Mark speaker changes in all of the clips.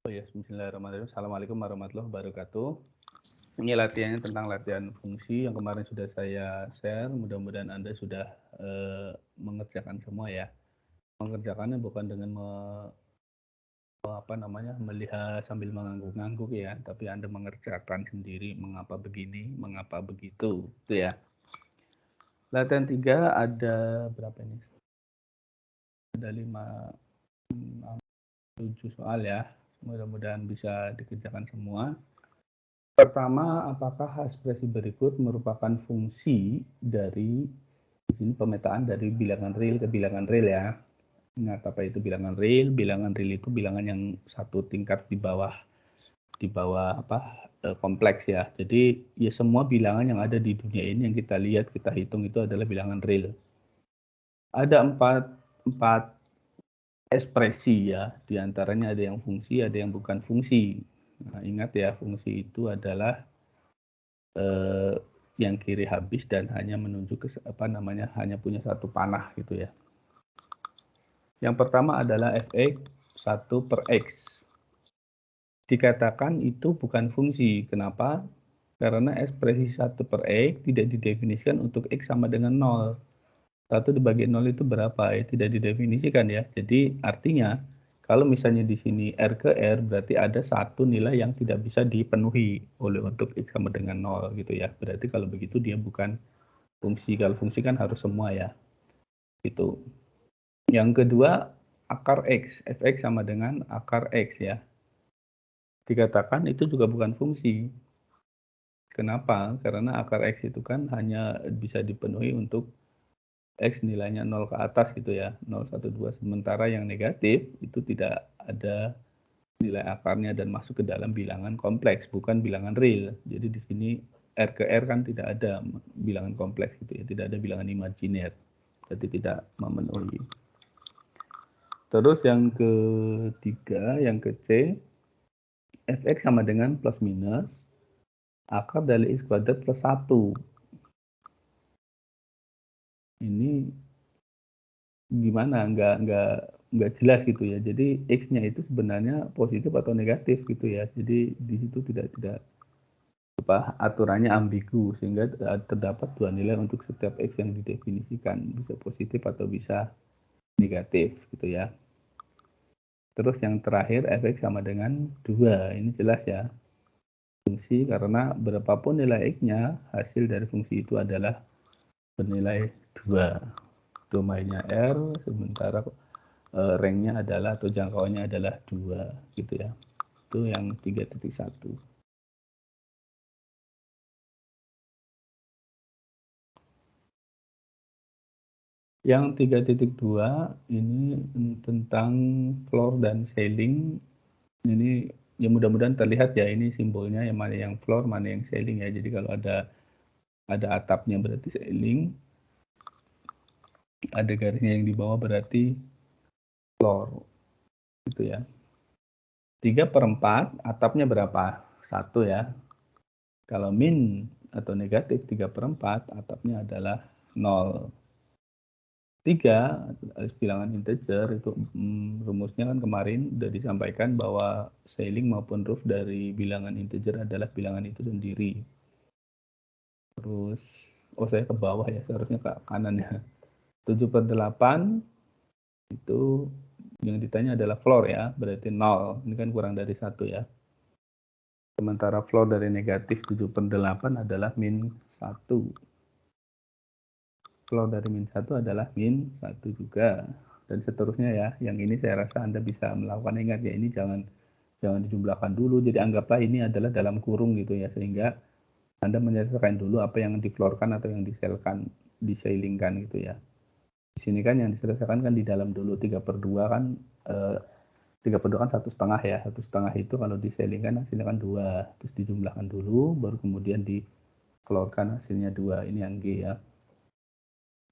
Speaker 1: Oh ya, bismillahirrahmanirrahim. Assalamualaikum warahmatullahi wabarakatuh. Ini latihannya tentang latihan fungsi yang kemarin sudah saya share. Mudah-mudahan Anda sudah mengerjakan semua ya. Mengerjakannya bukan dengan melihat sambil mengangguk-angguk ya, tapi Anda mengerjakan sendiri mengapa begini, mengapa begitu, itu ya. Latihan 3 ada berapa ini? Ada 7 soal ya. Mudah-mudahan bisa dikerjakan semua. Pertama, apakah ekspresi berikut merupakan fungsi dari ini pemetaan dari bilangan real ke bilangan real ya. Ingat apa itu bilangan real? Bilangan real itu bilangan yang satu tingkat di bawah kompleks ya. Jadi ya semua bilangan yang ada di dunia ini yang kita lihat, kita hitung itu adalah bilangan real. Ada empat ekspresi ya, di antaranya ada yang fungsi, ada yang bukan fungsi. Nah, ingat ya, fungsi itu adalah yang kiri habis dan hanya menunjuk ke hanya punya satu panah gitu ya. Yang pertama adalah fx 1 per x. Dikatakan itu bukan fungsi. Kenapa? Karena ekspresi 1 per x tidak didefinisikan untuk x sama dengan 0. 1 dibagi 0 itu berapa? Ya, tidak didefinisikan ya. Jadi artinya kalau misalnya di sini R ke R berarti ada satu nilai yang tidak bisa dipenuhi oleh untuk x sama dengan 0 gitu ya. Berarti kalau begitu dia bukan fungsi. Kalau fungsi kan harus semua ya. Gitu. Yang kedua, akar x. Fx sama dengan akar x ya. Dikatakan itu juga bukan fungsi. Kenapa? Karena akar x itu kan hanya bisa dipenuhi untuk x nilainya 0 ke atas gitu ya. 0, 1, 2. Sementara yang negatif itu tidak ada nilai akarnya dan masuk ke dalam bilangan kompleks, bukan bilangan real. Jadi di sini R ke R kan tidak ada bilangan kompleks gitu ya. Tidak ada bilangan imajiner. Jadi tidak memenuhi. Terus yang ketiga, yang ke C, fx sama dengan plus minus akar dari x kuadrat plus 1. Ini gimana? Nggak jelas gitu ya. Jadi x-nya itu sebenarnya positif atau negatif gitu ya. Jadi di situ tidak aturannya ambigu sehingga terdapat dua nilai untuk setiap x yang didefinisikan, bisa positif atau bisa negatif gitu ya. Terus yang terakhir fx sama dengan 2. Ini jelas ya. Fungsi karena berapapun nilai x-nya, hasil dari fungsi itu adalah bernilai 2. Domainnya R, sementara ranknya adalah atau jangkauannya adalah 2 gitu ya. Itu yang 3.1. Yang 3.2 ini tentang floor dan ceiling. Ini ya mudah-mudahan terlihat ya, ini simbolnya yang mana yang floor, mana yang ceiling ya. Jadi kalau ada atapnya berarti ceiling, ada garisnya yang di bawah berarti floor gitu ya. 3/4 atapnya berapa? 1 ya. Kalau min atau negatif 3/4 atapnya adalah 0. 3 bilangan integer itu rumusnya kan kemarin sudah disampaikan bahwa ceiling maupun roof dari bilangan integer adalah bilangan itu sendiri. Terus saya ke bawah ya, seharusnya ke kanan ya. 7/8 itu yang ditanya adalah floor ya, berarti 0. Ini kan kurang dari 1 ya. Sementara floor dari negatif 7/8 adalah min 1. Floor dari min 1 adalah min 1 juga. Dan seterusnya ya. Yang ini saya rasa Anda bisa melakukan. Ingat ya, ini jangan dijumlahkan dulu. Jadi anggaplah ini adalah dalam kurung gitu ya. Sehingga Anda menyelesaikan dulu apa yang difloorkan atau yang diseilingkan gitu ya. Di sini kan yang diselesaikan kan di dalam dulu. 3/2 kan 3/2 kan 1,5 ya. 1,5 itu kalau diseilingkan hasilnya kan 2. Terus dijumlahkan dulu, baru kemudian difloorkan hasilnya 2. Ini yang G ya.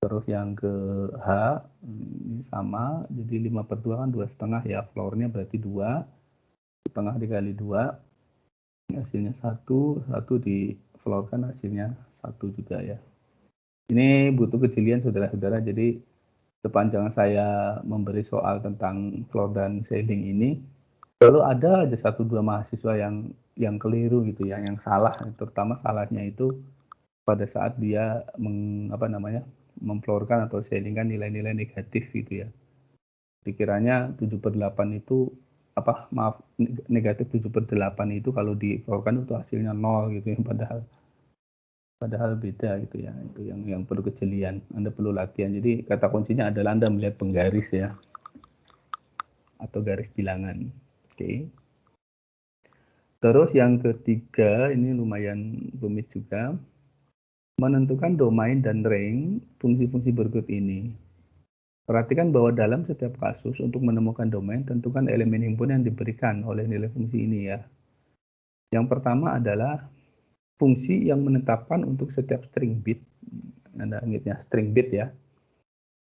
Speaker 1: Terus yang ke H ini sama, jadi 5/2 kan 2,5 ya, floornya berarti 2, setengah dikali 2 hasilnya 1 di floorkan hasilnya 1 juga ya. Ini butuh kejelian saudara-saudara, jadi sepanjang saya memberi soal tentang floor dan ceiling ini, Lalu ada aja 1, 2 mahasiswa yang keliru gitu ya, yang salah, terutama salahnya itu pada saat dia memflorkan atau sharing-kan nilai-nilai negatif gitu ya. Dikiranya 7/8 itu negatif 7/8 itu kalau diflorkan itu hasilnya 0 gitu ya, padahal beda gitu ya. Itu yang perlu kejelian, Anda perlu latihan. Jadi kata kuncinya adalah Anda melihat penggaris ya, atau garis bilangan. Oke. Terus yang ketiga, ini lumayan rumit juga. Menentukan domain dan range fungsi-fungsi berikut ini. Perhatikan bahwa dalam setiap kasus untuk menemukan domain, tentukan elemen himpunan yang diberikan oleh nilai fungsi ini ya. Yang pertama adalah fungsi yang menetapkan untuk setiap string bit. Anda ingatnya string bit ya.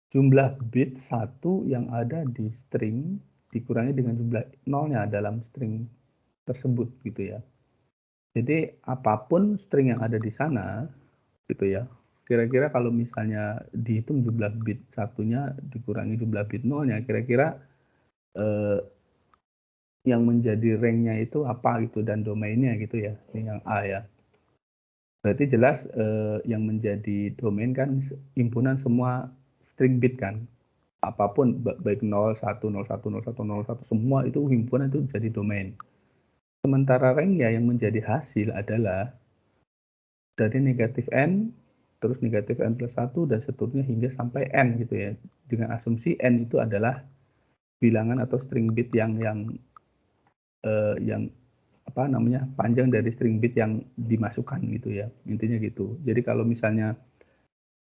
Speaker 1: Jumlah bit 1 yang ada di string dikurangi dengan jumlah nolnya dalam string tersebut gitu ya. Jadi apapun string yang ada di sana gitu ya. Kira-kira kalau misalnya dihitung jumlah bit satunya dikurangi jumlah bit nolnya, kira-kira yang menjadi rank-nya itu apa gitu dan domainnya gitu ya. Ini yang A ya. Berarti jelas yang menjadi domain kan himpunan semua string bit kan. Apapun baik 01, 01, 01, 01 semua itu himpunan itu jadi domain. Sementara rank ya yang menjadi hasil adalah dari negatif n, terus negatif n plus 1 dan seterusnya hingga sampai n gitu ya. Dengan asumsi n itu adalah bilangan atau string bit yang panjang dari string bit yang dimasukkan gitu ya. Intinya gitu. Jadi kalau misalnya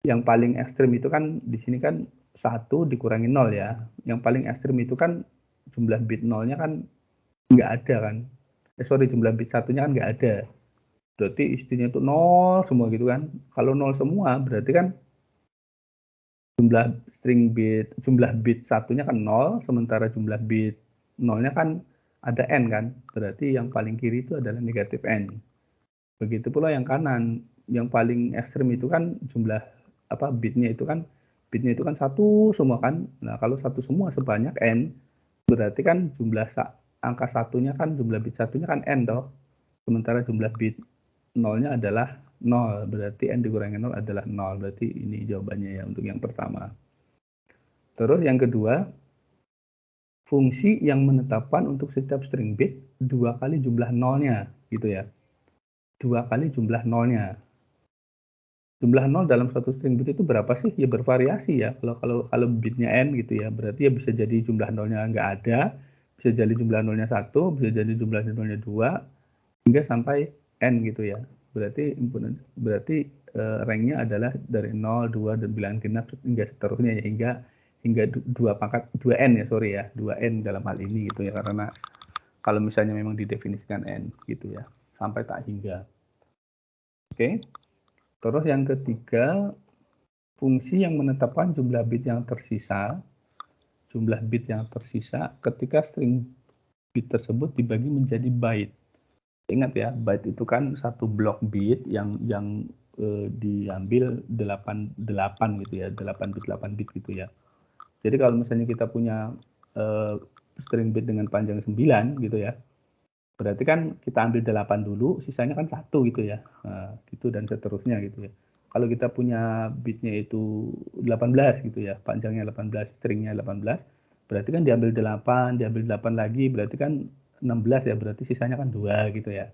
Speaker 1: yang paling ekstrim itu kan di sini kan 1 dikurangi 0 ya. Yang paling ekstrim itu kan jumlah bit nolnya kan nggak ada kan. Jumlah bit satunya kan nggak ada. Berarti istinya itu 0 semua gitu kan. Kalau 0 semua berarti kan jumlah bit satunya kan 0, sementara jumlah bit nolnya kan ada n kan. Berarti yang paling kiri itu adalah negatif n. Begitu pula yang kanan, yang paling ekstrim itu kan jumlah bitnya itu kan 1 semua kan. Nah, kalau 1 semua sebanyak n, berarti kan jumlah angka satunya kan jumlah bit satunya kan n toh. Sementara jumlah bit nolnya adalah 0, berarti n dikurangi 0 adalah 0. Berarti ini jawabannya ya untuk yang pertama. Terus yang kedua, fungsi yang menetapkan untuk setiap string bit 2 kali jumlah nolnya gitu ya. 2 kali jumlah nolnya. Jumlah 0 dalam satu string bit itu berapa sih? Ya bervariasi ya. Kalau bitnya n gitu ya, berarti ya bisa jadi jumlah nolnya nggak ada, bisa jadi jumlah nolnya 1, bisa jadi jumlah nolnya 2, hingga sampai n gitu ya. Berarti rank-nya adalah dari 0, 2, dan bilangan genap hingga seterusnya ya, hingga 2n ya, 2n dalam hal ini gitu ya, karena kalau misalnya memang didefinisikan n gitu ya, sampai tak hingga. Oke. Terus yang ketiga, fungsi yang menetapkan jumlah bit yang tersisa ketika string bit tersebut dibagi menjadi byte. Ingat ya, byte itu kan satu blok bit yang diambil 8 gitu ya, 8 bit gitu ya. Jadi kalau misalnya kita punya string bit dengan panjang 9 gitu ya, berarti kan kita ambil 8 dulu, sisanya kan 1 gitu ya. Nah, gitu dan seterusnya gitu ya. Kalau kita punya bitnya itu 18 gitu ya, panjangnya 18, stringnya 18, berarti kan diambil 8 lagi, berarti kan 16 ya, berarti sisanya kan 2 gitu ya.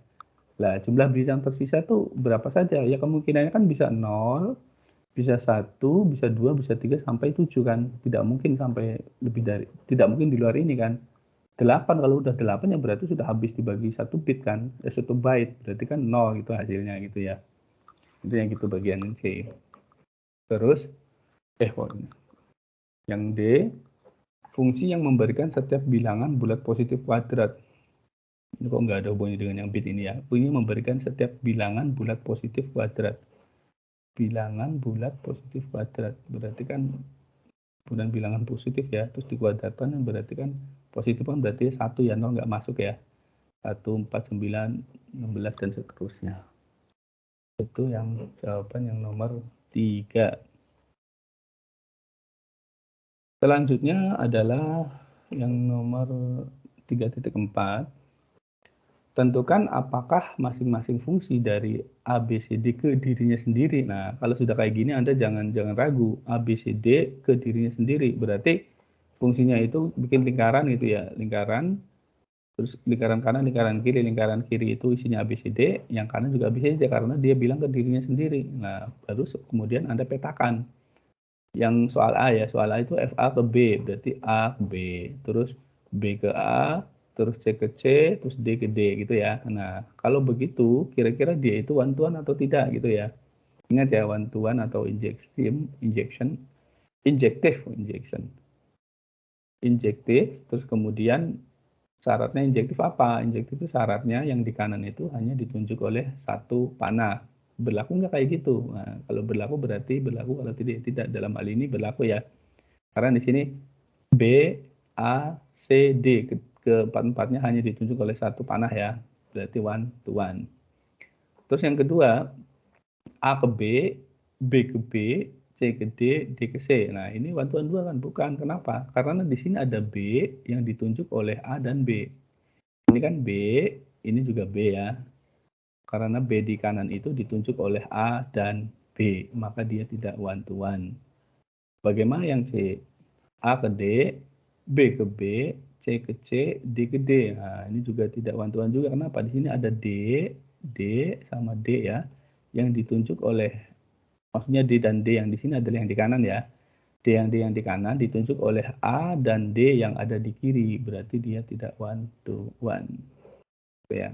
Speaker 1: Nah, jumlah bit yang tersisa tuh berapa saja? Ya kemungkinannya kan bisa 0, bisa 1, bisa 2, bisa 3, sampai 7 kan. Tidak mungkin di luar ini kan. 8, kalau udah 8 ya berarti sudah habis dibagi 1 bit kan, 1 byte, berarti kan 0 gitu hasilnya gitu ya. Itu yang gitu bagian C. Terus, yang D, fungsi yang memberikan setiap bilangan bulat positif kuadrat. Ini kok nggak ada hubungannya dengan yang bit ini ya. Ini memberikan setiap bilangan bulat positif kuadrat. Bilangan bulat positif kuadrat. Berarti kan bukan bilangan positif ya. Terus dikuadratkan berarti kan positif kan berarti 1 ya, 0 nggak masuk ya. 1, 4, 9, 16, dan seterusnya. Itu yang jawaban yang nomor 3. Selanjutnya adalah yang nomor 3.4, tentukan apakah masing-masing fungsi dari A, B, C, D ke dirinya sendiri. Nah, kalau sudah kayak gini Anda jangan ragu, A, B, C, D ke dirinya sendiri. Berarti fungsinya itu bikin lingkaran gitu ya, lingkaran, terus lingkaran kanan, lingkaran kiri itu isinya A, B, C, D, yang kanan juga A, B, C, D karena dia bilang ke dirinya sendiri. Nah, baru kemudian Anda petakan. Yang soal A ya, soal A itu FA ke B, berarti A ke B, terus B ke A, terus C ke C, terus D ke D gitu ya. Nah, kalau begitu kira-kira dia itu one to one atau tidak gitu ya. Ingat ya, one to one atau injektif, terus kemudian syaratnya injektif apa? Injektif itu syaratnya yang di kanan itu hanya ditunjuk oleh satu panah. Berlaku nggak kayak gitu? Nah, kalau berlaku berarti berlaku, kalau tidak dalam hal ini berlaku ya. Karena di sini B, A, C, D keempat-empatnya hanya ditunjuk oleh satu panah ya. Berarti one to one. Terus yang kedua, A ke B, B ke B, C ke D, D ke C. Nah, ini one to one dua kan? Bukan. Kenapa? Karena di sini ada B yang ditunjuk oleh A dan B. Ini kan B, ini juga B ya. Karena B di kanan itu ditunjuk oleh A dan B, maka dia tidak one to one. Bagaimana yang C? A ke D, B ke B, C ke C, D ke D. Nah, ini juga tidak one to one juga. Kenapa? Di sini ada D, D sama D ya, yang ditunjuk oleh, maksudnya D dan D yang di sini adalah yang di kanan ya. D yang di kanan ditunjuk oleh A dan D yang ada di kiri. Berarti dia tidak one to one. Ya.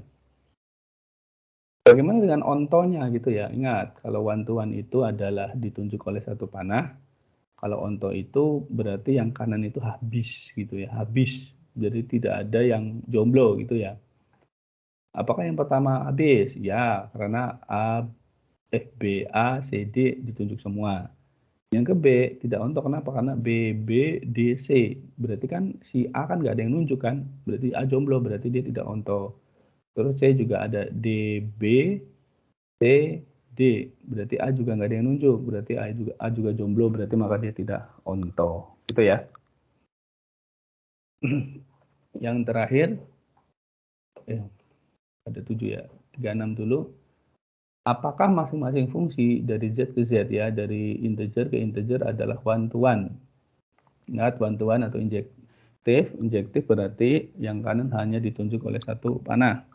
Speaker 1: Bagaimana dengan ontonya gitu ya? Ingat, kalau one to one itu adalah ditunjuk oleh satu panah. Kalau onto itu berarti yang kanan itu habis gitu ya, habis. Jadi tidak ada yang jomblo gitu ya. Apakah yang pertama habis? Ya, karena B, A, C, D ditunjuk semua. Yang ke B tidak onto, kenapa? Karena B, B, D, C. Berarti kan si A kan nggak ada yang nunjuk kan? Berarti A jomblo, berarti dia tidak onto. Terus C juga ada D, B, C, D. Berarti A juga nggak ada yang nunjuk. Berarti A juga jomblo, berarti maka dia tidak onto. Gitu ya. Yang terakhir, ada 7 ya, 36 dulu. Apakah masing-masing fungsi dari Z ke Z ya, dari integer ke integer adalah one to one? Ingat, one to one atau injektif. Injektif berarti yang kanan hanya ditunjuk oleh satu panah.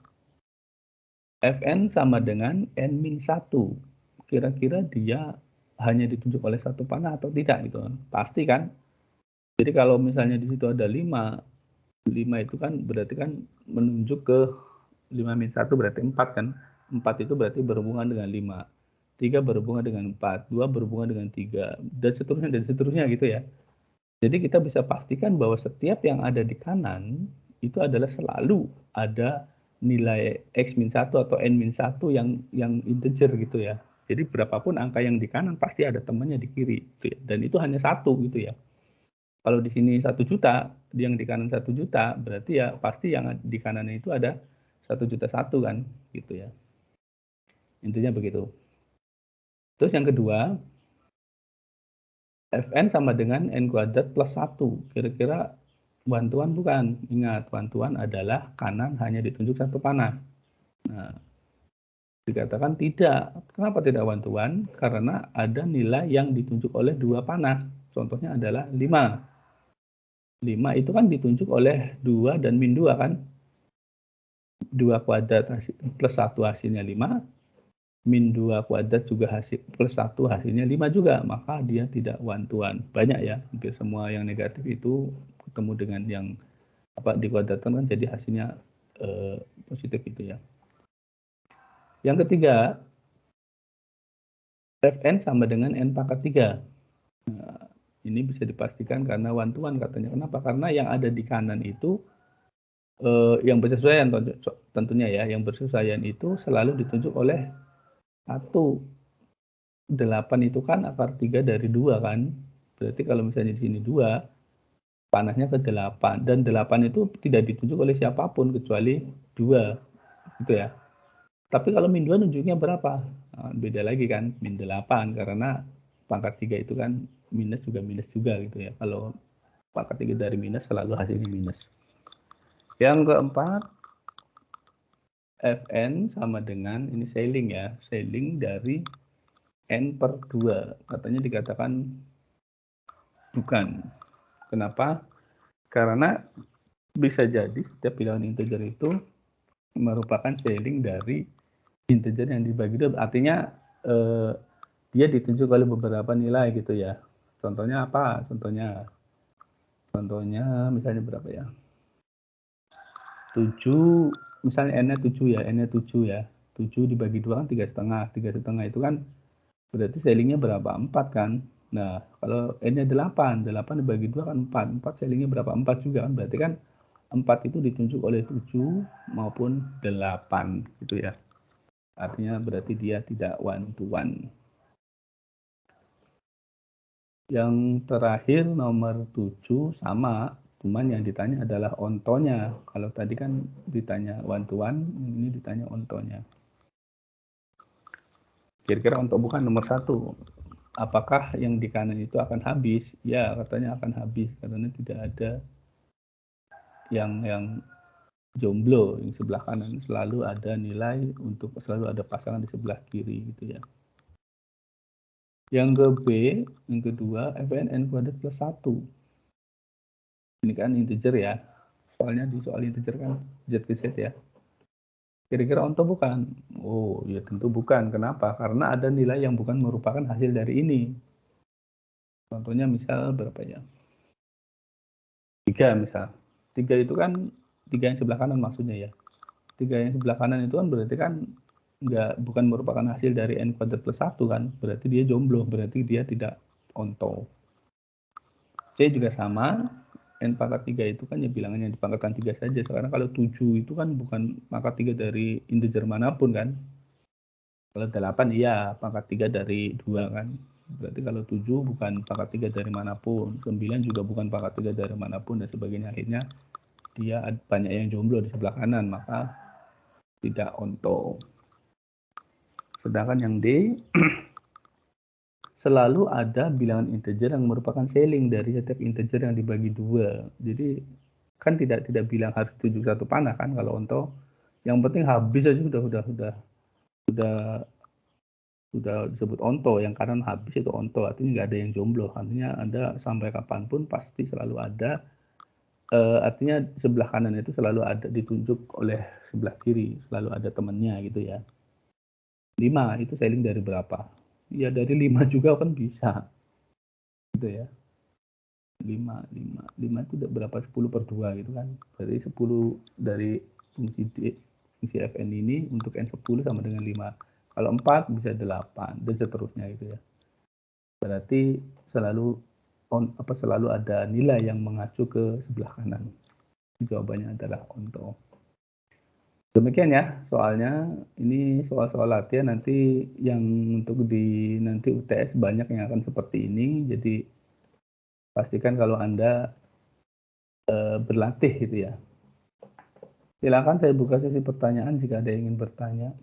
Speaker 1: Fn sama dengan n-1. Kira-kira dia hanya ditunjuk oleh satu panah atau tidak gitu? Pasti kan? Jadi kalau misalnya di situ ada 5 itu kan berarti kan menunjuk ke 5-1 berarti 4 kan. 4 itu berarti berhubungan dengan 5. 3 berhubungan dengan 4, 2 berhubungan dengan 3, dan seterusnya gitu ya. Jadi kita bisa pastikan bahwa setiap yang ada di kanan itu adalah selalu ada nilai x-1 atau n-1 yang integer gitu ya. Jadi berapapun angka yang di kanan pasti ada temannya di kiri gitu ya. Dan itu hanya satu gitu ya. Kalau di sini 1 juta, yang di kanan 1 juta, berarti ya pasti yang di kanannya itu ada 1.000.001 kan gitu ya. Intinya begitu. Terus yang kedua, Fn sama dengan n kuadrat plus 1. Kira-kira one to one bukan? Ingat, one to one adalah kanan hanya ditunjuk satu panah. Nah, dikatakan tidak. Kenapa tidak one to one? Karena ada nilai yang ditunjuk oleh dua panah. Contohnya adalah 5. 5 itu kan ditunjuk oleh 2 dan min 2 kan? 2 kuadrat plus 1 hasilnya 5. Min 2 kuadrat juga plus 1 hasilnya 5 juga, maka dia tidak one to one. Banyak ya, hampir semua yang negatif itu ketemu dengan yang dikuadratkan kan jadi hasilnya positif itu ya. Yang ketiga, Fn sama dengan n pangkat 3. Nah, ini bisa dipastikan karena one to one katanya. Kenapa? Karena yang ada di kanan itu yang bersesuaian tentunya ya, yang bersesuaian itu selalu ditunjuk oleh 1. 8 itu kan akar 3 dari 2 kan. Berarti kalau misalnya di sini 2, panahnya ke 8. Dan 8 itu tidak ditunjuk oleh siapapun kecuali 2. Gitu ya. Tapi kalau min 2 nunjuknya berapa? Nah, beda lagi kan, min 8. Karena pangkat 3 itu kan minus juga gitu ya. Kalau pangkat 3 dari minus selalu hasilnya minus. Yang keempat, Fn sama dengan, ini sailing ya, sailing dari N/2. Katanya dikatakan bukan. Kenapa? Karena bisa jadi setiap bilangan integer itu merupakan sailing dari integer yang dibagi dua. Artinya dia ditunjuk oleh beberapa nilai gitu ya. Contohnya apa? Contohnya misalnya berapa ya? 7, misalnya n-nya 7 ya, n-nya 7 ya. 7 dibagi 2 kan 3,5. 3,5 itu kan berarti sailingnya berapa? 4 kan. Nah, kalau n-nya 8, 8 dibagi 2 kan 4. 4 sailingnya berapa? 4 juga kan. Berarti kan 4 itu ditunjuk oleh 7 maupun 8 gitu ya. Artinya berarti dia tidak one to one. Yang terakhir nomor 7 sama, cuman yang ditanya adalah ontonya. Kalau tadi kan ditanya one to one, ini ditanya ontonya. Kira-kira onto bukan nomor 1. Apakah yang di kanan itu akan habis? Ya, katanya akan habis karena tidak ada yang jomblo. Yang sebelah kanan selalu ada nilai untuk selalu ada pasangan di sebelah kiri gitu ya. Yang ke B, yang kedua, Fn n kuadrat plus 1. Ini kan integer ya. Soalnya di soal integer kan z ke z ya. Kira-kira onto bukan? Oh, ya tentu bukan. Kenapa? Karena ada nilai yang bukan merupakan hasil dari ini. Contohnya misal berapa ya? 3 misal. 3 itu kan 3 yang sebelah kanan maksudnya ya. 3 yang sebelah kanan itu kan berarti kan bukan merupakan hasil dari n kuadrat plus 1 kan. Berarti dia jomblo, berarti dia tidak onto. C juga sama, n pangkat 3 itu kan ya bilangannya dipangkatkan 3 saja. Sekarang kalau 7 itu kan bukan pangkat 3 dari integer manapun kan. Kalau 8 iya pangkat 3 dari 2 kan. Berarti kalau 7 bukan pangkat 3 dari manapun. 9 juga bukan pangkat 3 dari manapun dan sebagainya. Akhirnya dia banyak yang jomblo di sebelah kanan, maka tidak onto. Sedangkan yang D, selalu ada bilangan integer yang merupakan sailing dari setiap integer yang dibagi 2. Jadi kan tidak bilang harus 71 panah kan kalau onto. Yang penting habis aja sudah disebut onto. Yang kanan habis itu onto, artinya nggak ada yang jomblo. Artinya Anda sampai kapanpun pasti selalu ada, artinya sebelah kanan itu selalu ada ditunjuk oleh sebelah kiri, selalu ada temannya gitu ya. 5 itu sailing dari berapa? Ya dari 5 juga kan bisa. Gitu ya. 5 itu udah berapa? 10/2 gitu kan. Berarti 10 dari fungsi Fn ini untuk N10 sama dengan 5. Kalau 4 bisa 8 dan seterusnya gitu ya. Berarti selalu ada nilai yang mengacu ke sebelah kanan. Jawabannya adalah onto. Demikian ya soalnya. Ini soal-soal latihan nanti yang untuk nanti UTS banyak yang akan seperti ini. Jadi pastikan kalau Anda berlatih gitu ya. Silakan saya buka sesi pertanyaan jika ada yang ingin bertanya.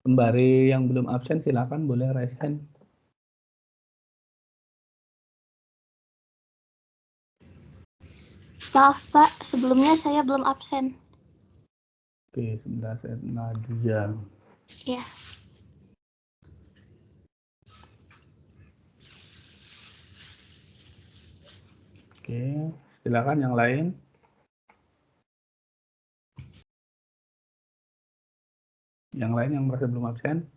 Speaker 1: Sembari yang belum absen silakan boleh raise hand.
Speaker 2: Maaf Pak, sebelumnya saya belum absen.
Speaker 1: Oke, sebentar saya Nadia.
Speaker 2: Ya.
Speaker 1: Oke, silakan yang lain. Yang lain yang merasa belum absen?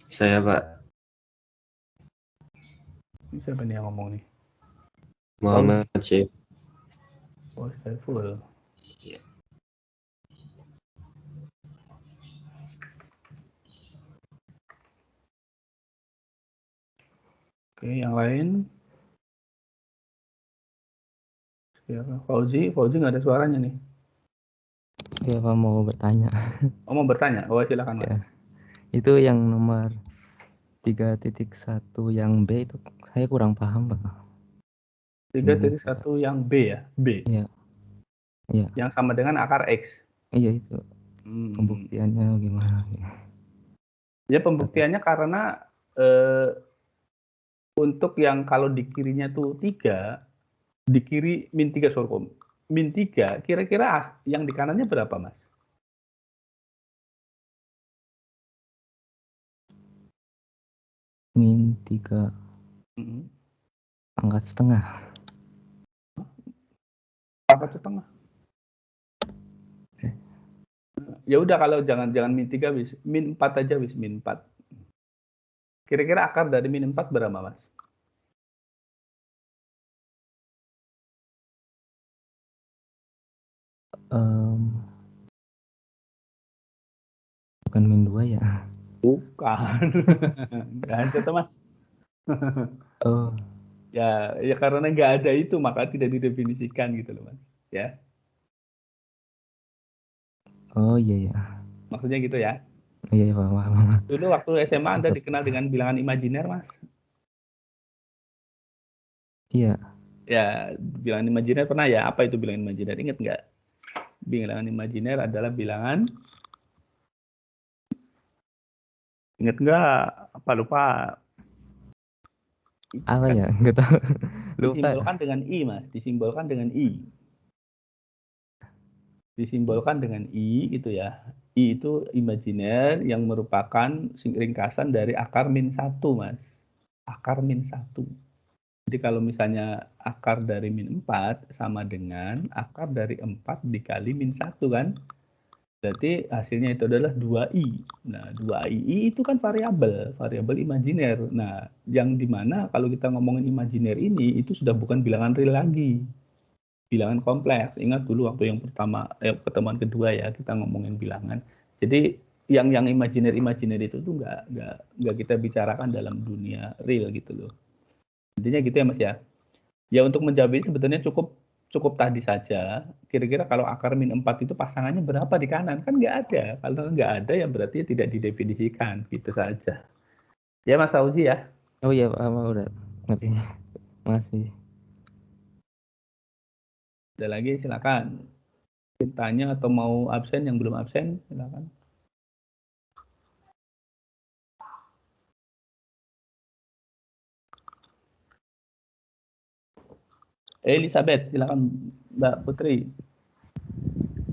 Speaker 3: Saya, Pak.
Speaker 1: Ini siapa nih yang ngomong nih?
Speaker 3: Muhammad Syekh.
Speaker 1: Oh, saya full.
Speaker 3: Iya.
Speaker 1: Oke, yang lain? Silakan. Fauzi nggak ada suaranya nih.
Speaker 4: Ya Pak, mau bertanya.
Speaker 1: Oh, mau bertanya? Oh, silakan Mas.
Speaker 4: Ya. Itu yang nomor 3.1 yang B itu saya kurang paham Pak.
Speaker 1: 3.1 yang B ya? B?
Speaker 4: Iya. Iya.
Speaker 1: Yang sama dengan akar X?
Speaker 4: Iya itu
Speaker 1: Hmm.
Speaker 4: pembuktiannya gimana?
Speaker 1: Ya pembuktiannya karena untuk yang kalau di kirinya tuh 3, di kiri min 3 sorry, min 3, kira-kira yang di kanannya berapa, Mas?
Speaker 4: Min 3
Speaker 1: Mm-mm.
Speaker 4: pangkat setengah.
Speaker 1: Pangkat setengah. Ya udah kalau jangan min 3 wis, min 4 aja wis, min 4. Kira-kira akar dari min 4 berapa, Mas?
Speaker 4: Bukan min 2 ya?
Speaker 1: Bukan. Nggak ada tuh, Mas.
Speaker 4: Oh,
Speaker 1: Ya karena nggak ada itu maka tidak didefinisikan gitu loh, Mas. Ya,
Speaker 4: oh iya ya.
Speaker 1: maksudnya gitu ya.
Speaker 4: Iya, iya, paham.
Speaker 1: Dulu waktu SMA Anda dikenal dengan bilangan imajiner, Mas.
Speaker 4: Iya,
Speaker 1: Ya, bilangan imajiner pernah ya? Apa itu bilangan imajiner? Ingat nggak? Bilangan imajiner adalah bilangan. Ingat nggak? Apa lupa?
Speaker 4: apa ya? Nggak tahu. Lupa.
Speaker 1: Disimbolkan dengan I, Mas. Disimbolkan dengan I. Disimbolkan dengan I gitu ya. I itu imajiner yang merupakan ringkasan dari akar min 1, Mas. Akar min 1. Jadi kalau misalnya akar dari min 4 sama dengan akar dari 4 dikali min 1 kan. Berarti hasilnya itu adalah 2i. Nah, 2i itu kan variabel imajiner. Nah, yang dimana kalau kita ngomongin imajiner ini, itu sudah bukan bilangan real lagi. Bilangan kompleks. Ingat dulu waktu yang pertama, pertemuan kedua ya, kita ngomongin bilangan. Jadi, yang imajiner itu tuh nggak kita bicarakan dalam dunia real gitu loh. Intinya gitu ya, Mas ya. Ya untuk menjawab ini sebetulnya cukup tadi saja. Kira-kira kalau akar min 4 itu pasangannya berapa di kanan? Kan nggak ada. Kalau nggak ada ya berarti tidak didefinisikan. Gitu saja. Ya Mas Fauzi ya.
Speaker 4: Oh iya, paham, udah ngerti. Masih.
Speaker 1: Ada lagi silakan. Tanya atau mau absen yang belum absen silakan. Elizabeth, silakan Mbak Putri.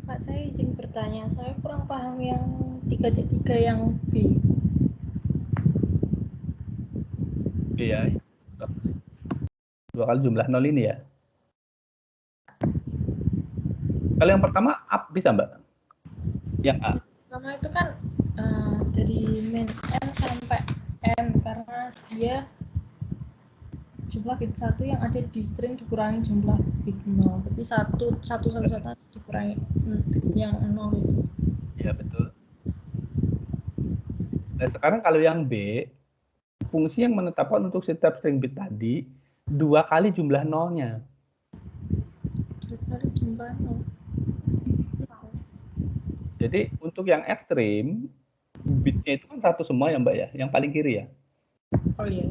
Speaker 5: Pak, saya izin bertanya. Saya kurang paham yang 3.3 yang B.
Speaker 1: Iya. 2 kali jumlah 0 ini ya. Kalau yang pertama up bisa Mbak? Yang A.
Speaker 5: Pertama itu kan dari min N sampai N karena dia jumlah bit 1 yang ada di string dikurangi jumlah bit 0. Berarti satu dikurangi bit yang 0 itu.
Speaker 1: Ya betul. Nah sekarang kalau yang B, fungsi yang menetapkan untuk setiap string bit tadi 2 kali jumlah nolnya.
Speaker 5: 2 kali jumlah 0.
Speaker 1: Jadi untuk yang ekstrim, bitnya itu kan satu semua ya Mbak ya, yang paling kiri ya.
Speaker 5: Oh iya.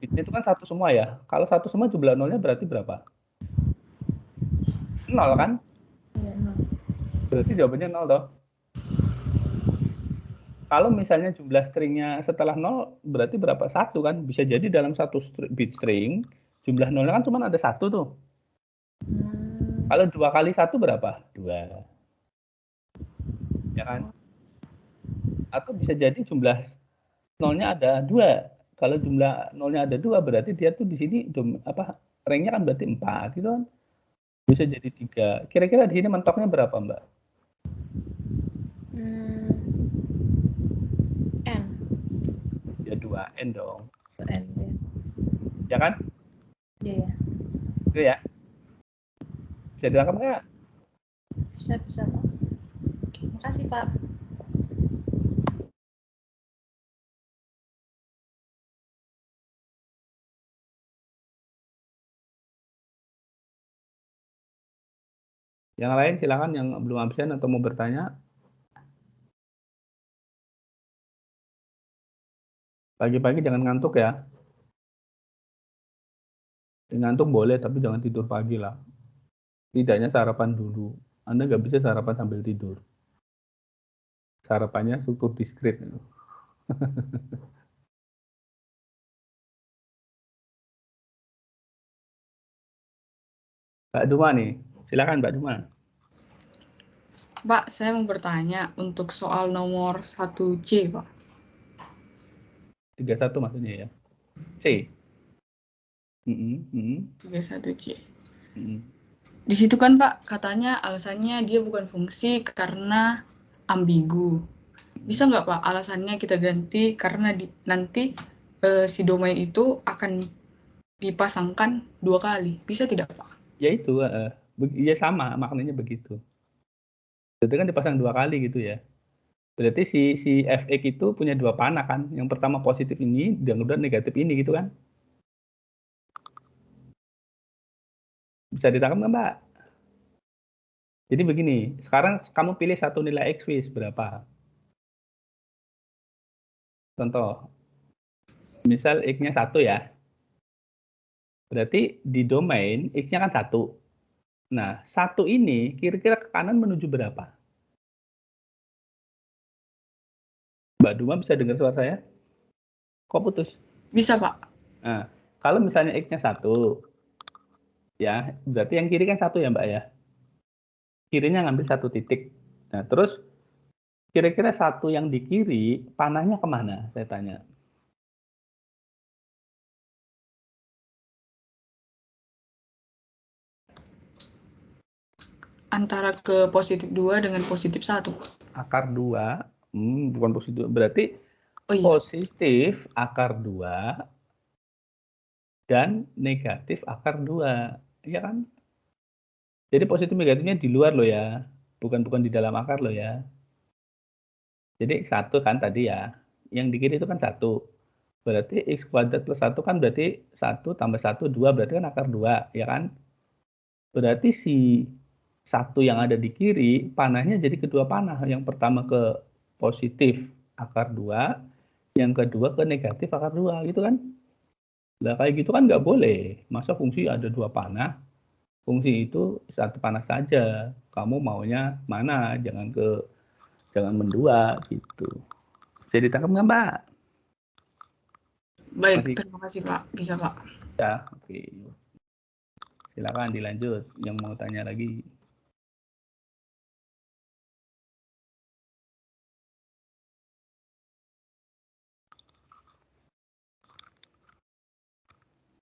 Speaker 1: Bitnya itu kan satu semua ya. Kalau satu semua jumlah nolnya berarti berapa? 0 kan?
Speaker 5: Iya, 0.
Speaker 1: Berarti jawabannya 0 toh. Kalau misalnya jumlah stringnya setelah 0 berarti berapa? 1 kan? Bisa jadi dalam satu bit string jumlah nolnya kan cuma ada 1 tuh. Kalau 2 kali 1 berapa? 2. Ya kan? Atau bisa jadi jumlah nolnya ada 2. Kalau jumlah nolnya ada 2 berarti dia tuh di sini ranknya kan berarti 4 gitu kan. Bisa jadi 3. Kira-kira di sini mentoknya berapa, Mbak?
Speaker 5: N.
Speaker 1: Ya 2N dong.
Speaker 5: N ya.
Speaker 1: Ya kan?
Speaker 5: Iya ya.
Speaker 1: Itu ya. Bisa ditangkap nggak?
Speaker 5: Bisa Pak. Oke, makasih Pak.
Speaker 1: Yang lain silakan yang belum absen atau mau bertanya. Pagi-pagi jangan ngantuk ya. Ngantuk boleh tapi jangan tidur pagi lah. Tidaknya sarapan dulu. Anda nggak bisa sarapan sambil tidur. Sarapannya struktur diskrit. Mbak Duma nih, silakan Mbak Duma.
Speaker 6: Pak, saya mau bertanya untuk soal nomor 1C, Pak.
Speaker 1: 31 maksudnya ya. C.
Speaker 6: 31C.
Speaker 1: Mm-mm.
Speaker 6: Di situ kan, Pak, katanya alasannya dia bukan fungsi karena ambigu. Bisa nggak, Pak, alasannya kita ganti karena nanti si domain itu akan dipasangkan 2 kali. Bisa tidak, Pak?
Speaker 1: Ya itu, ya sama maknanya begitu. Itu kan dipasang 2 kali gitu ya. Berarti si fx itu punya 2 panah kan. Yang pertama positif ini, dan kedua negatif ini gitu kan. Bisa ditangkap nggak Mbak? Jadi begini, sekarang kamu pilih satu nilai x berapa? Contoh, misal x-nya 1 ya. Berarti di domain x-nya kan 1. Nah, 1 ini kira-kira ke kanan menuju berapa? Mbak Duma bisa dengar suara saya? Kok putus?
Speaker 6: Bisa, Pak.
Speaker 1: Nah, kalau misalnya x-nya 1, ya, berarti yang kiri kan 1 ya Mbak ya? Kirinya ngambil 1 titik. Nah, terus kira-kira 1 yang di kiri, panahnya kemana? Saya tanya.
Speaker 6: Antara ke positif 2 dengan positif 1.
Speaker 1: Akar 2, bukan positif. Berarti
Speaker 6: Oh iya,
Speaker 1: positif akar 2 dan negatif akar 2. Iya kan? Jadi positif negatifnya di luar loh ya. Bukan di dalam akar loh ya. Jadi 1 kan tadi ya. Yang di kiri itu kan 1. Berarti x kuadrat plus 1 kan berarti 1 tambah 1, 2. Berarti kan akar 2. Ya kan? Berarti si 1 yang ada di kiri, panahnya jadi kedua panah. Yang pertama ke positif akar 2. Yang kedua ke negatif akar 2. Gitu kan? Nah kayak gitu kan nggak boleh. Masa fungsi ada 2 panah? Fungsi itu 1 panah saja. Kamu maunya mana? Jangan mendua gitu. Bisa ditangkap nggak Mbak?
Speaker 6: baik.
Speaker 1: Masih
Speaker 6: Terima kasih, Pak. Bisa, Pak.
Speaker 1: ya? Oke. Silakan dilanjut. Yang mau tanya lagi.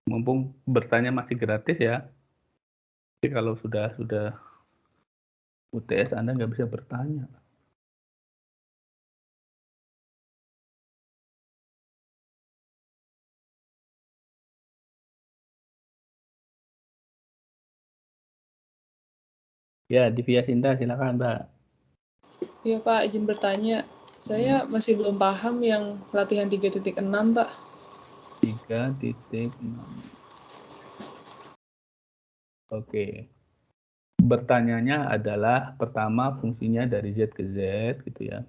Speaker 1: Mumpung bertanya masih gratis ya. Tapi kalau sudah UTS Anda nggak bisa bertanya. Ya, Divya Sinta, silakan Mbak.
Speaker 7: Iya Pak, izin bertanya. Saya masih belum paham yang latihan 3.6, Pak.
Speaker 1: 3.6. Oke. Bertanyanya adalah pertama fungsinya dari Z ke Z gitu ya.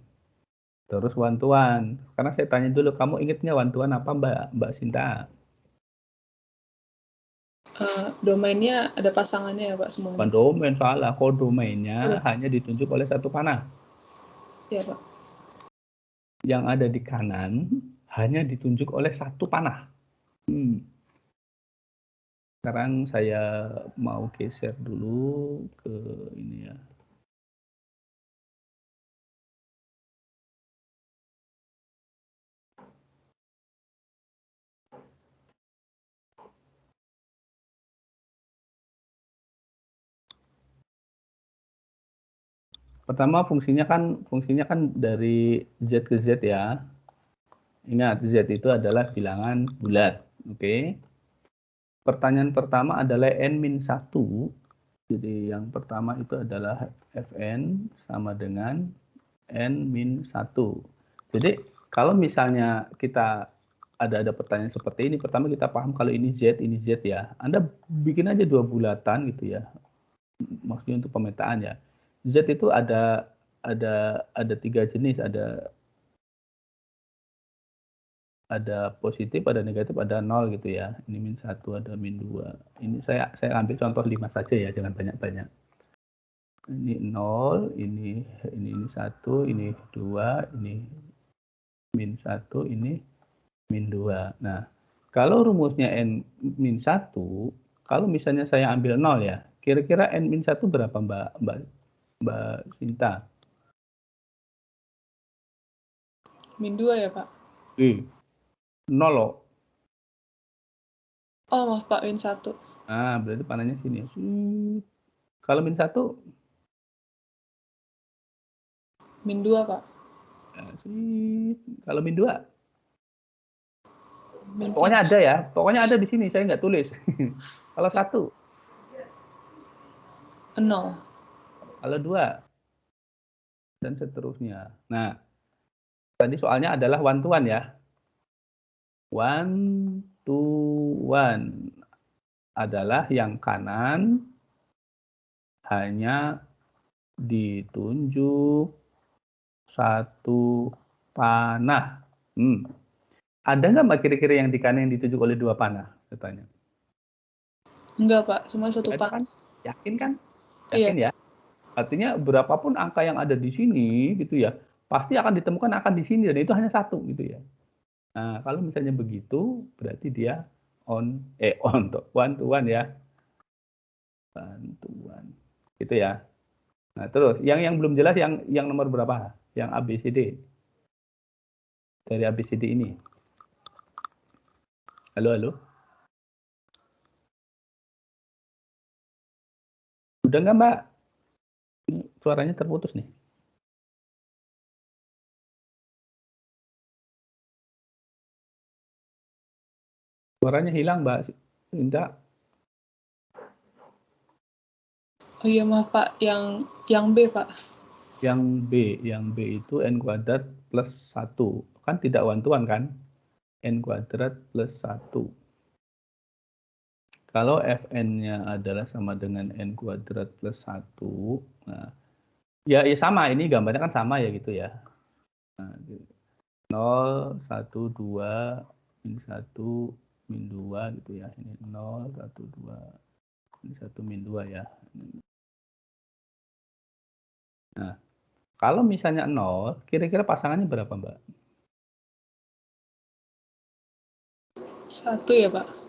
Speaker 1: Terus one to one. Karena saya tanya dulu, kamu ingatnya one to one apa Mbak Sinta?
Speaker 7: Domainnya ada pasangannya ya Pak semuanya?
Speaker 1: Bukan domain, salah. Kodomainnya hanya ditunjuk oleh 1 panah.
Speaker 7: Iya Pak.
Speaker 1: Yang ada di kanan hanya ditunjuk oleh 1 panah. Sekarang saya mau geser dulu ke ini ya. Pertama fungsinya kan dari Z ke Z ya. Ingat Z itu adalah bilangan bulat, oke? Pertanyaan pertama adalah n-1. Jadi yang pertama itu adalah Fn sama dengan n-1. Jadi kalau misalnya kita ada pertanyaan seperti ini, pertama kita paham kalau ini Z ya. Anda bikin aja 2 bulatan gitu ya. Maksudnya untuk pemetaan ya. Z itu ada 3 jenis, ada positif, ada negatif, ada 0 gitu ya. Ini -1, ada -2. Ini saya ambil contoh 5 saja ya, jangan banyak-banyak. Ini 0, ini 1, ini 2, ini min 1, ini min 2. Nah, kalau rumusnya n min 1, kalau misalnya saya ambil 0 ya, kira-kira n min 1 berapa Mbak Sinta?
Speaker 7: Min 2 ya, Pak?
Speaker 1: 0 loh.
Speaker 7: Oh, maaf Pak, min 1.
Speaker 1: Nah, berarti panahnya sini. Kalau min 1?
Speaker 7: Min 2, Pak.
Speaker 1: Kalau min 2?
Speaker 7: Min
Speaker 1: Pokoknya ada ya. Pokoknya ada di sini, saya nggak tulis. Kalau 1?
Speaker 7: 0.
Speaker 1: Kalau 2? Dan seterusnya. Nah, tadi soalnya adalah one to one ya. One to one adalah yang kanan hanya ditunjuk satu panah. Ada nggak Mbak kira-kira yang di kanan yang ditunjuk oleh 2 panah? Katanya.
Speaker 7: Enggak, Pak. Cuma 1
Speaker 1: Ada
Speaker 7: panah.
Speaker 1: kan? Yakin kan? Yakin ya? Artinya berapapun angka yang ada di sini gitu ya, pasti akan ditemukan akan di sini dan itu hanya 1 gitu ya. Nah, kalau misalnya begitu berarti dia one to one ya. One to one. Gitu ya. Nah, terus yang belum jelas yang nomor berapa? Yang ABCD. Dari ABCD ini. Halo. Udah nggak, Mbak? Ini suaranya terputus nih. Suaranya hilang, Mbak Sinta.
Speaker 7: Oh iya, maaf Pak. Yang B, Pak.
Speaker 1: Yang B itu n kuadrat plus 1. Kan tidak one to one kan? N kuadrat plus 1. Kalau Fn-nya adalah sama dengan n kuadrat plus 1, nah, ya sama, ini gambarnya kan sama ya gitu ya. Nah, 0, 1, 2, min 1, min 2 gitu ya. Ini 0, 1, 2, min 1, min 2 ya. Nah, kalau misalnya 0, kira-kira pasangannya berapa, Mbak?
Speaker 7: 1 ya, Pak?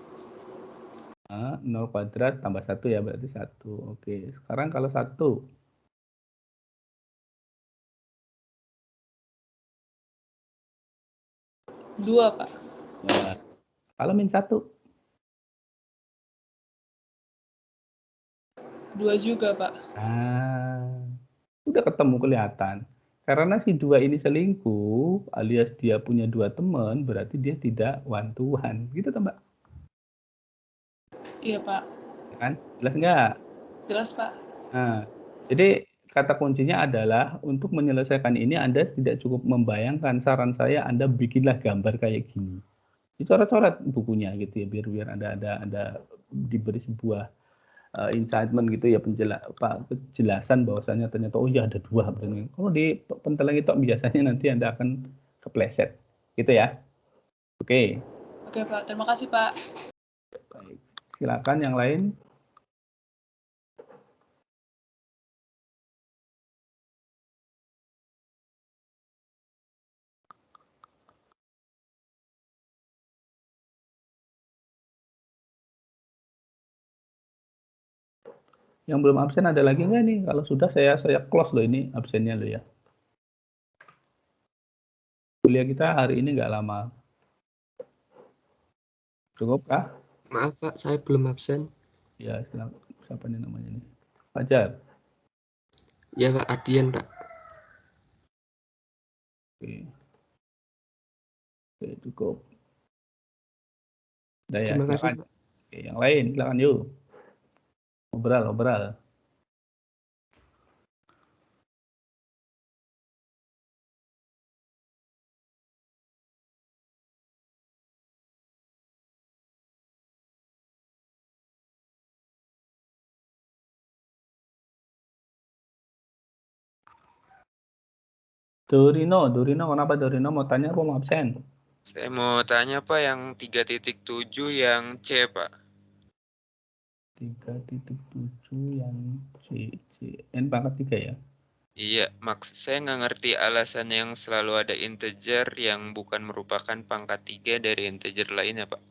Speaker 1: 0 kuadrat tambah 1 ya, berarti 1. Oke, sekarang kalau 1.
Speaker 7: 2, Pak.
Speaker 1: Ya. Kalau min 1.
Speaker 7: 2 juga, Pak.
Speaker 1: Udah ketemu kelihatan. Karena si 2 ini selingkuh, alias dia punya 2 teman, berarti dia tidak one to one. Gitu toh, Mbak?
Speaker 7: Iya, Pak.
Speaker 1: Ya kan? Jelas nggak?
Speaker 7: Jelas, Pak.
Speaker 1: Nah, jadi kata kuncinya adalah untuk menyelesaikan ini Anda tidak cukup membayangkan. Saran saya Anda bikinlah gambar kayak gini. Dicoret-coret bukunya gitu ya, biar ada diberi sebuah incitement gitu ya, penjelasan bahwasanya ternyata oh ya ada 2 berarti. Kalau di pentelang itu biasanya nanti Anda akan kepleset. Gitu ya. Oke.
Speaker 7: Oke, Pak. Terima kasih, Pak.
Speaker 1: Baik. Silakan yang lain. Yang belum absen ada lagi nggak nih? Kalau sudah saya close loh ini absennya loh ya. Kuliah kita hari ini nggak lama. Cukup kah?
Speaker 3: Maaf Pak, saya belum absen.
Speaker 1: Ya, siapa nih namanya nih? Fajar.
Speaker 3: Ya Pak, Adian Pak.
Speaker 1: Oke. Oke, cukup. Udah ya,
Speaker 3: Terima kasih
Speaker 1: silakan.
Speaker 3: Pak.
Speaker 1: Oke, yang lain silakan yuk. Obrol. Dorino, kenapa Dorino mau tanya apa mau absen?
Speaker 8: Saya mau tanya Pak yang 3.7 yang C Pak.
Speaker 1: 3.7 yang C. Si N pangkat 3 ya.
Speaker 8: Iya, saya nggak ngerti alasan yang selalu ada integer yang bukan merupakan pangkat 3 dari integer lainnya, Pak.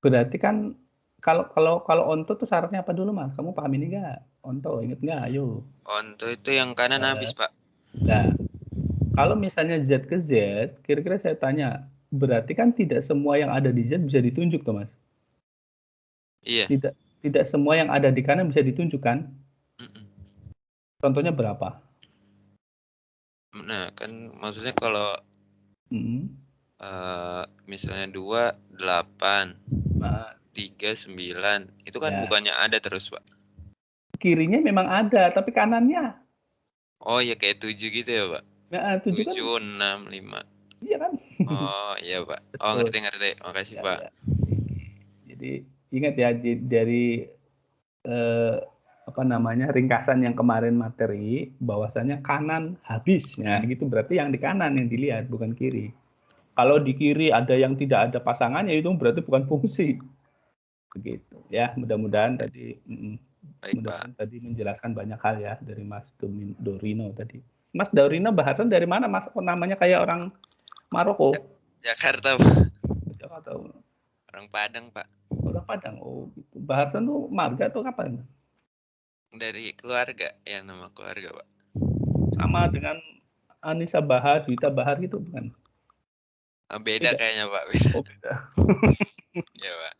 Speaker 1: Berarti kan kalau onto tuh syaratnya apa dulu, Mas? Kamu paham ini nggak? Onto, inget nggak? Ayo.
Speaker 8: Onto itu yang kanan habis, Pak.
Speaker 1: Nah, kalau misalnya Z ke Z, kira-kira saya tanya, berarti kan tidak semua yang ada di Z bisa ditunjuk, tuh, Mas?
Speaker 8: Iya.
Speaker 1: Tidak semua yang ada di kanan bisa ditunjuk, kan? Contohnya berapa?
Speaker 8: Nah, kan maksudnya kalau misalnya 2, 8, 3, 9, itu kan
Speaker 1: Ya.
Speaker 8: bukannya ada terus, Pak?
Speaker 1: Kirinya memang ada, tapi kanannya.
Speaker 8: Oh ya, kayak 7 gitu ya, Pak?
Speaker 1: Nah, 7 kan.
Speaker 8: 7, 6, 5.
Speaker 1: Iya kan?
Speaker 8: Oh iya, Pak. Oh,
Speaker 1: Betul.
Speaker 8: ngerti. Makasih,
Speaker 1: Ya,
Speaker 8: Pak.
Speaker 1: ya. Jadi ingat ya, dari ringkasan yang kemarin materi, bahwasannya kanan habis. Nah, gitu berarti yang di kanan yang dilihat, bukan kiri. Kalau di kiri ada yang tidak ada pasangannya, itu berarti bukan fungsi. Begitu ya, mudah-mudahan tadi mudah-mudahan tadi menjelaskan banyak hal ya dari Mas Dorino tadi. Mas Dorino bahasan dari mana, Mas? Oh, namanya kayak orang Maroko.
Speaker 8: Jakarta, Pak.
Speaker 1: Jakarta.
Speaker 8: Orang Padang, Pak.
Speaker 1: Orang Padang. Oh, gitu. Bahasan tuh marga atau kapan?
Speaker 8: Dari keluarga, ya nama keluarga, Pak.
Speaker 1: Sama dengan Anissa Bahar, Juwita Bahar gitu bukan?
Speaker 8: Beda kayaknya, Pak. Beda.
Speaker 1: Oh, beda.
Speaker 8: Ya, Pak.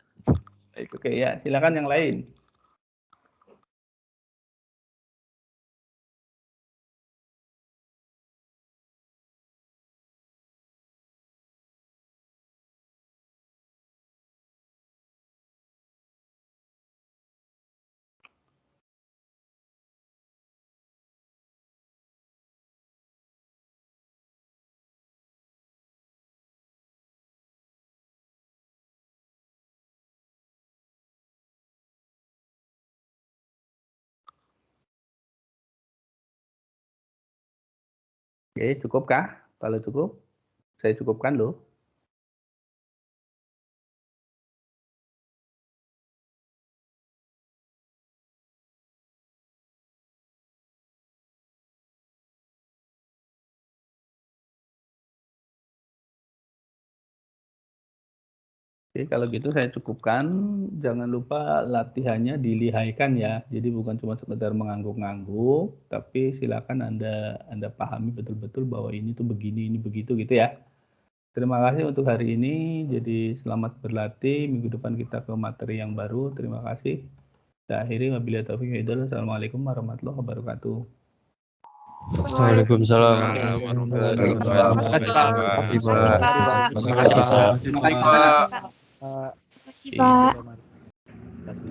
Speaker 1: Baik, oke ya. Silakan yang lain. Oke, cukupkah? Kalau cukup, saya cukupkan loh. Oke, kalau gitu saya cukupkan. Jangan lupa latihannya dilihaikan ya. Jadi bukan cuma sekedar mengangguk-ngangguk, tapi silakan Anda pahami betul-betul bahwa ini tuh begini, ini begitu gitu ya. Terima kasih untuk hari ini. Jadi selamat berlatih. Minggu depan kita ke materi yang baru. Terima kasih. Saya akhiri, wabillahi taufiq wal hidayah. Assalamualaikum warahmatullahi wabarakatuh.
Speaker 4: Waalaikumsalam.
Speaker 8: Warahmatullahi
Speaker 4: Terima kasih, Pak.
Speaker 8: wabarakatuh.
Speaker 4: Terima kasih,
Speaker 2: Terima
Speaker 4: Pak.
Speaker 2: kasih, Pak.
Speaker 4: Terima kasih, Pak.
Speaker 1: Terima kasih,
Speaker 2: Terima
Speaker 1: Pak.
Speaker 2: kasih, Pak. Terima kasih, Pak.
Speaker 4: Terima kasih.